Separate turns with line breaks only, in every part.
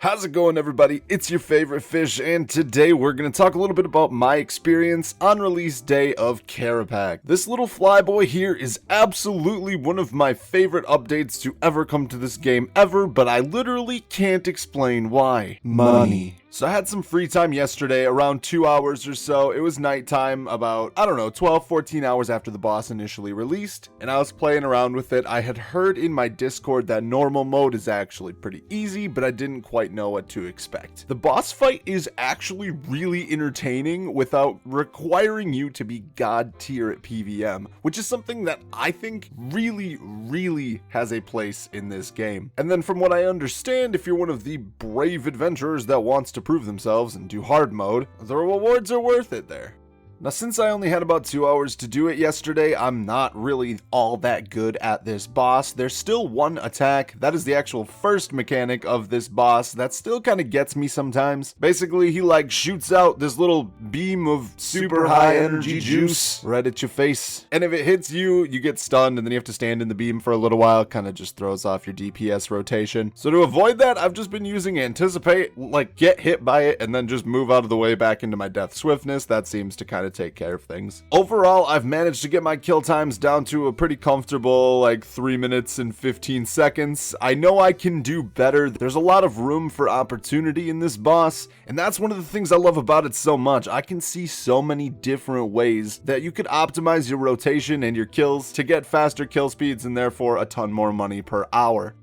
How's it going, everybody? It's your favorite fish, and today we're going to talk a little bit about my experience on release day of Kerapac. This little flyboy here is absolutely one of my favorite updates to ever come to this game ever, but I literally can't explain why. Money. So I had some free time yesterday, around 2 hours or so. It was nighttime, about, 12, 14 hours after the boss initially released, and I was playing around with it. I had heard in my Discord that normal mode is actually pretty easy, but I didn't quite know what to expect. The boss fight is actually really entertaining without requiring you to be god tier at PvM, which is something that I think really has a place in this game. And then from what I understand, if you're one of the brave adventurers that wants to prove themselves and do hard mode, the rewards are worth it there. Now, since I only had about 2 hours to do it yesterday, I'm not really all that good at this boss. There's still one attack. That is the actual first mechanic of this boss. That still kind of gets me sometimes. Basically, he like shoots out this little beam of super high energy juice right at your face. And if it hits you, you get stunned and then you have to stand in the beam for a little while. Kind of just throws off your DPS rotation. So to avoid that, I've just been using Anticipate, like get hit by it and then just move out of the way back into my Death Swiftness. That seems to kind of take care of things. Overall, I've managed to get my kill times down to a pretty comfortable like 3 minutes and 15 seconds. I know I can do better. There's a lot of room for opportunity in this boss, and that's one of the things I love about it so much. I can see so many different ways that you could optimize your rotation and your kills to get faster kill speeds and therefore a ton more money per hour.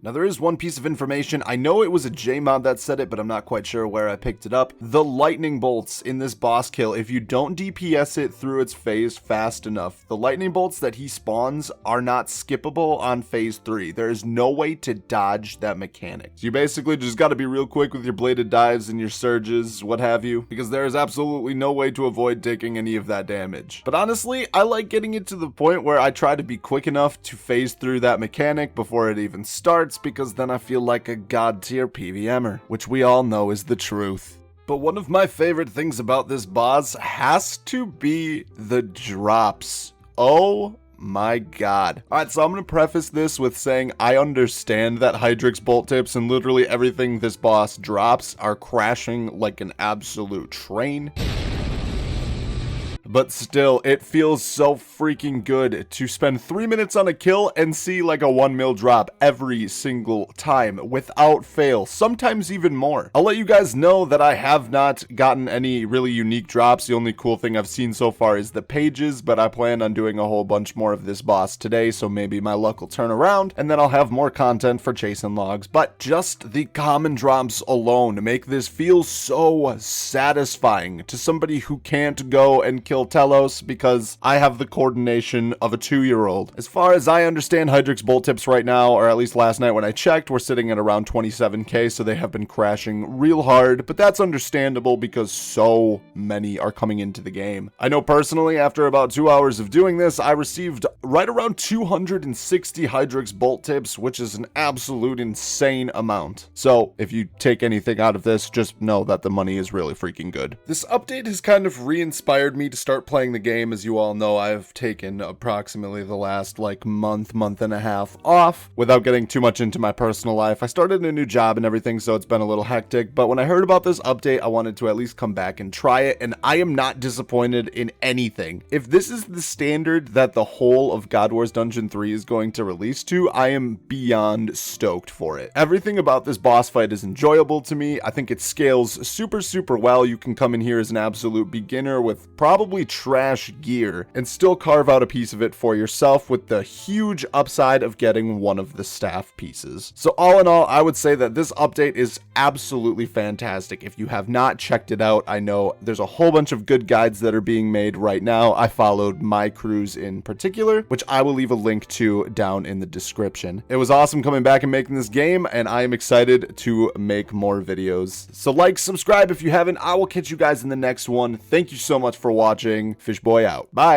Now, there is one piece of information. I know it was a JMod that said it, but I'm not quite sure where I picked it up. The lightning bolts in this boss kill, if you don't DPS it through its phase fast enough, the lightning bolts that he spawns are not skippable on phase 3. There is no way to dodge that mechanic. So you basically just got to be real quick with your bladed dives and your surges, what have you, because there is absolutely no way to avoid taking any of that damage. But honestly, I like getting it to the point where I try to be quick enough to phase through that mechanic before it even starts, because then I feel like a god tier PvMer, which we all know is the truth. But one of my favorite things about this boss has to be the drops. Oh my god. Alright, so I'm gonna preface this with saying I understand that Hydrix bolt tips and literally everything this boss drops are crashing like an absolute train. But still, it feels so freaking good to spend 3 minutes on a kill and see like a 1 mil drop every single time without fail, sometimes even more. I'll let you guys know that I have not gotten any really unique drops. The only cool thing I've seen so far is the pages, but I plan on doing a whole bunch more of this boss today, so maybe my luck will turn around and then I'll have more content for chasing logs. But just the common drops alone make this feel so satisfying to somebody who can't go and kill Telos because I have the coordination of a 2-year-old. As far as I understand, Hydrix bolt tips right now, or at least last night when I checked, we're sitting at around 27k, so they have been crashing real hard, but that's understandable because so many are coming into the game. I know personally, after about 2 hours of doing this, I received right around 260 Hydrix bolt tips, which is an absolute insane amount. So if you take anything out of this, just know that the money is really freaking good. This update has kind of re-inspired me to start playing the game. As you all know, I've taken approximately the last like month and a half off without getting too much into my personal life. I started a new job and everything, so it's been a little hectic, but when I heard about this update, I wanted to at least come back and try it, and I am not disappointed in anything. If this is the standard that the whole of God Wars Dungeon 3 is going to release to, I am beyond stoked for it. Everything about this boss fight is enjoyable to me. I think it scales super well. You can come in here as an absolute beginner with probably trash gear and still carve out a piece of it for yourself with the huge upside of getting one of the staff pieces. So all in all, I would say that this update is absolutely fantastic. If you have not checked it out, I know there's a whole bunch of good guides that are being made right now. I followed my cruise in particular, which I will leave a link to down in the description. It was awesome coming back and making this game, and I am excited to make more videos. So like, subscribe if you haven't. I will catch you guys in the next one. Thank you so much for watching. Fishboy out. Bye.